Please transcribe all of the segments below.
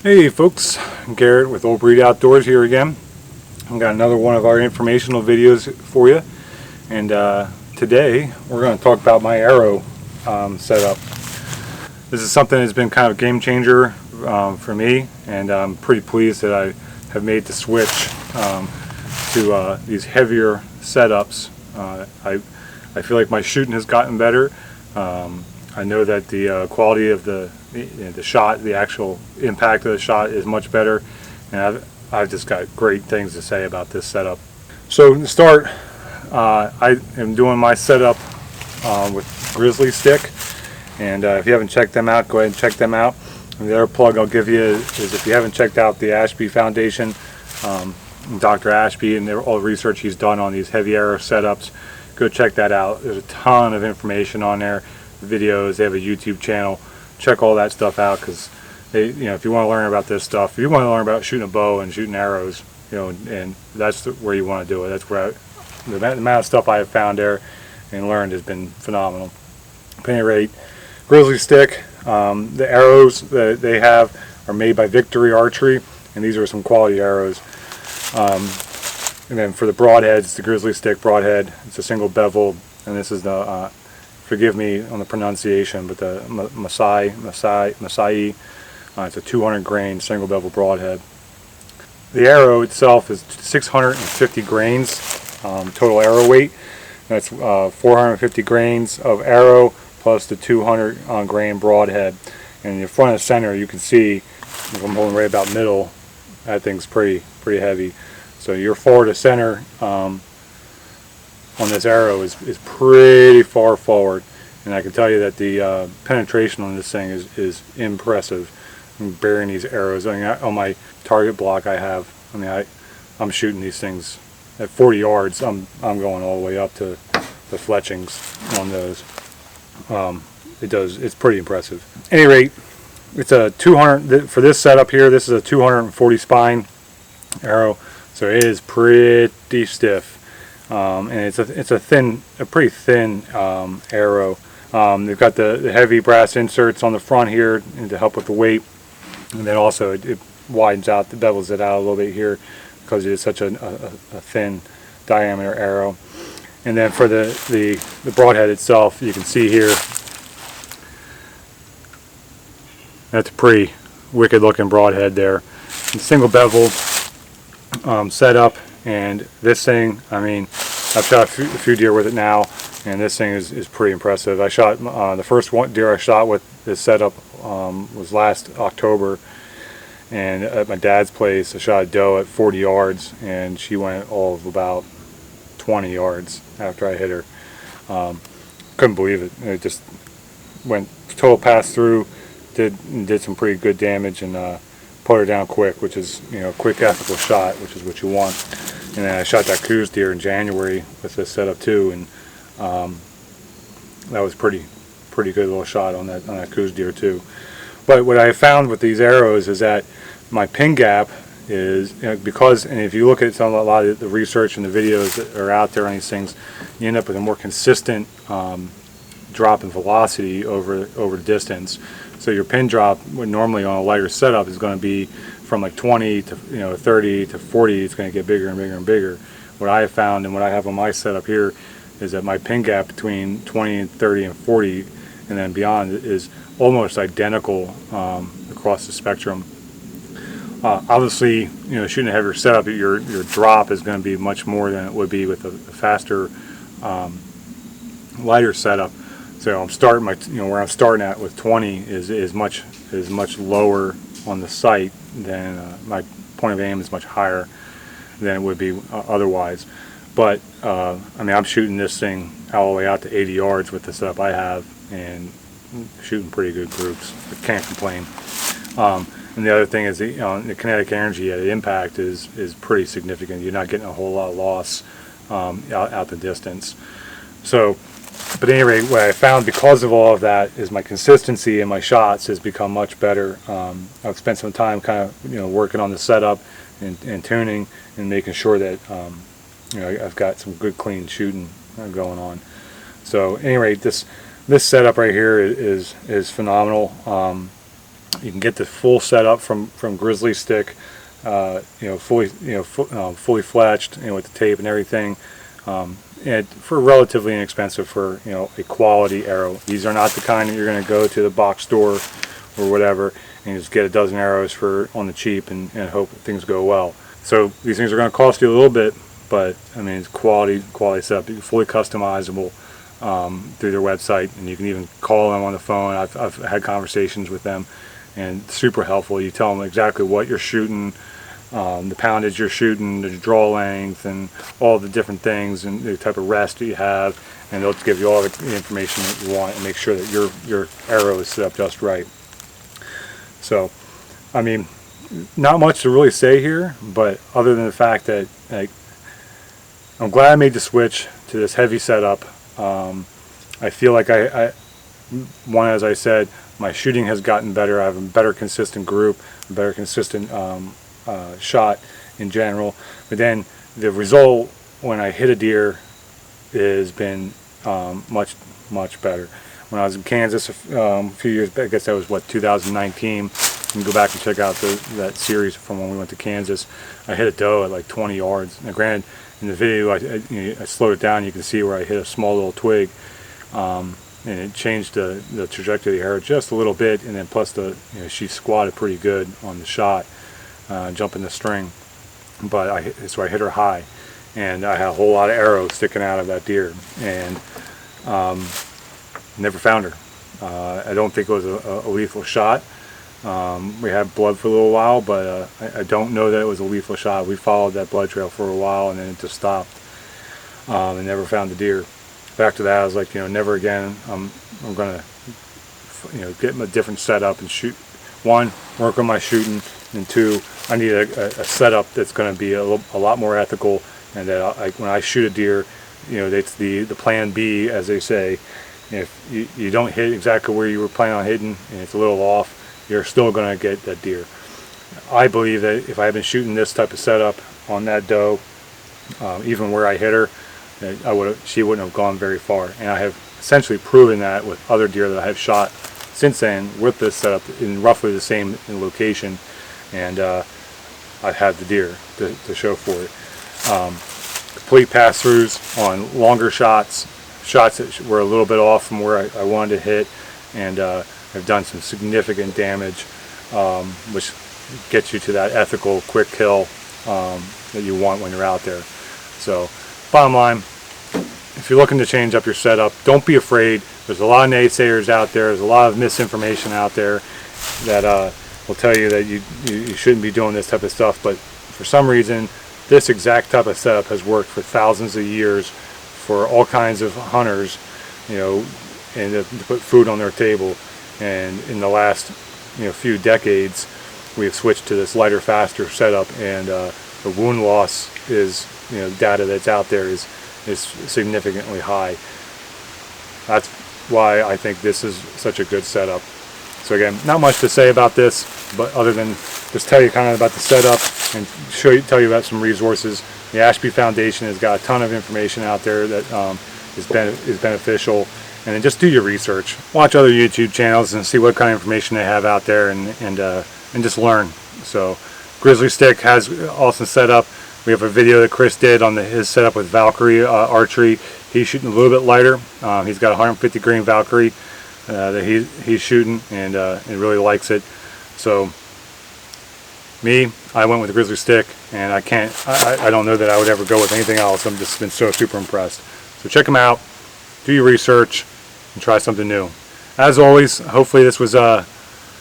Hey folks, Garrett with Old Breed Outdoors here again. I've got another one of our informational videos for you, and today we're going to talk about my arrow setup. This is something that's been kind of a game changer for me, and I'm pretty pleased that I have made the switch to these heavier setups. I feel like my shooting has gotten better. I know that the quality of the shot, the actual impact of the shot is much better, and I've just got great things to say about this setup. So to start, I am doing my setup with Grizzly Stick, and if you haven't checked them out, go ahead and check them out. And the other plug I'll give you is if you haven't checked out the Ashby Foundation, Dr. Ashby, and all the research he's done on these heavy arrow setups, go check that out. There's a ton of information on there, videos. They have a YouTube channel. Check all that stuff out, because if you want to learn about this stuff, if you want to learn about shooting a bow and shooting arrows, and that's where you want to do it. That's where the amount of stuff I have found there and learned has been phenomenal. At any rate, Grizzly Stick, the arrows that they have are made by Victory Archery, and these are some quality arrows. And then for the broadheads, the Grizzly Stick broadhead, it's a single bevel, and this is the forgive me on the pronunciation, but the Masai. It's a 200 grain single bevel broadhead. The arrow itself is 650 grains total arrow weight. That's 450 grains of arrow plus the 200 grain broadhead. And in the front and center, you can see, if I'm holding right about middle, that thing's pretty heavy. So your forward to center on this arrow is pretty far forward, and I can tell you that the penetration on this thing is impressive. I'm burying these arrows. I mean, on my target block I'm shooting these things at 40 yards. I'm going all the way up to the fletchings on those. It's pretty impressive. At any rate, it's a 200 for this setup here. This is a 240 spine arrow, so it is pretty stiff. And it's a pretty thin arrow. They've got the heavy brass inserts on the front here to help with the weight, and then also it widens out, bevels it out a little bit here because it is such a thin diameter arrow. And then for the broadhead itself, you can see here, that's a pretty wicked looking broadhead there. And single bevel setup. And this thing, I've shot a few deer with it now, and this thing is pretty impressive. I shot the first deer I shot with this setup was last October, and at my dad's place I shot a doe at 40 yards, and she went all of about 20 yards after I hit her. Couldn't believe it. It just went total pass through, did some pretty good damage, and put her down quick, which is a quick ethical shot, which is what you want. And then I shot that coos deer in January with this setup too, and that was pretty good little shot on that coos deer too. But what I found with these arrows is that my pin gap is, because, and if you look at a lot of the research and the videos that are out there on these things, you end up with a more consistent drop in velocity over distance. So your pin drop, normally on a lighter setup, is going to be from like 20 to 30 to 40. It's going to get bigger and bigger and bigger. What I have found, and what I have on my setup here, is that my pin gap between 20 and 30 and 40 and then beyond is almost identical across the spectrum. Obviously, shooting a heavier setup, your drop is going to be much more than it would be with a faster, lighter setup. So I'm starting where I'm starting at with 20 is much lower on the sight than my point of aim is much higher than it would be otherwise. But I'm shooting this thing all the way out to 80 yards with the setup I have, and shooting pretty good groups. I can't complain. And the other thing is the kinetic energy at impact is pretty significant. You're not getting a whole lot of loss out the distance. So, but at any rate, what I found because of all of that is my consistency in my shots has become much better. I've spent some time kind of working on the setup and tuning and making sure that I've got some good clean shooting going on. So at any rate, this setup right here is phenomenal. You can get the full setup from Grizzly Stick, fully fully fletched, with the tape and everything, and for relatively inexpensive for a quality arrow. These are not the kind that you're going to go to the box store or whatever and just get a dozen arrows for on the cheap and hope things go well. So these things are going to cost you a little bit, but I mean, it's quality setup. Fully customizable through their website, and you can even call them on the phone. I've had conversations with them, and super helpful. You tell them exactly what you're shooting, the poundage you're shooting, the draw length, and all the different things, and the type of rest that you have, and they'll give you all the information that you want and make sure that your arrow is set up just right. So, I mean, not much to really say here, but other than the fact that I'm glad I made the switch to this heavy setup. I feel like as I said, my shooting has gotten better. I have a better consistent group, a better consistent shot in general. But then the result when I hit a deer has been much better. When I was in Kansas a few years back, I guess that was 2019. You can go back and check out that series from when we went to Kansas. I hit a doe at like 20 yards. Now, granted, in the video I slowed it down. You can see where I hit a small little twig, and it changed the trajectory of the arrow just a little bit. And then plus she squatted pretty good on the shot, jumping the string. But so I hit her high, and I had a whole lot of arrows sticking out of that deer, and never found her. I don't think it was a lethal shot. We had blood for a little while, but I don't know that it was a lethal shot. We followed that blood trail for a while, and then it just stopped, and never found the deer. After that, I was like, never again. I'm gonna, get a different setup and shoot. One, work on my shooting, and two, I need a setup that's going to be a lot more ethical, and that when I shoot a deer, it's the plan B, as they say. If you don't hit exactly where you were planning on hitting, and it's a little off, you're still going to get that deer. I believe that if I had been shooting this type of setup on that doe, even where I hit her, she wouldn't have gone very far. And I have essentially proven that with other deer that I have shot since then with this setup in roughly the same location, and I've had the deer to show for it. Complete pass-throughs on longer shots that were a little bit off from where I wanted to hit, and have done some significant damage, which gets you to that ethical quick kill that you want when you're out there. So bottom line, if you're looking to change up your setup, don't be afraid. There's a lot of naysayers out there. There's a lot of misinformation out there that will tell you that you shouldn't be doing this type of stuff, but for some reason this exact type of setup has worked for thousands of years for all kinds of hunters, and to put food on their table. And in the last few decades, we have switched to this lighter, faster setup, and the wound loss is, data that's out there is significantly high. That's why I think this is such a good setup. So again, not much to say about this, but other than just tell you kind of about the setup and tell you about some resources. The Ashby Foundation has got a ton of information out there that is beneficial. And then just do your research. Watch other YouTube channels and see what kind of information they have out there, and just learn. So Grizzly Stick has awesome setup. We have a video that Chris did on his setup with Valkyrie archery. He's shooting a little bit lighter. He's got 150 grain Valkyrie that he's shooting, and really likes it. So I went with the Grizzly Stick, and I don't know that I would ever go with anything else. I've just been so super impressed. So check them out, do your research, and try something new. As always, hopefully this was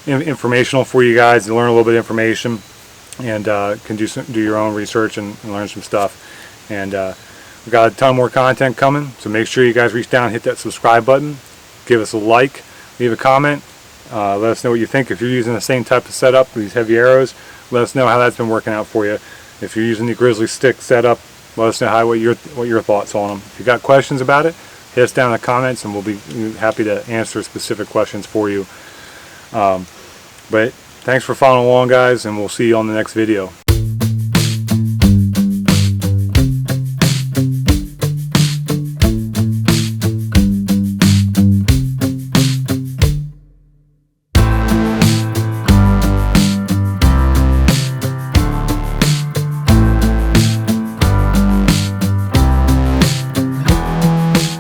informational for you guys to learn a little bit of information, and can do your own research and learn some stuff. And we've got a ton more content coming, so make sure you guys reach down and hit that subscribe button, give us a like, leave a comment, let us know what you think. If you're using the same type of setup, these heavy arrows, let us know how that's been working out for you. If you're using the Grizzly Stick setup, let us know what your thoughts on them. If you got questions about it, hit us down in the comments, and we'll be happy to answer specific questions for you. But thanks for following along, guys, and we'll see you on the next video.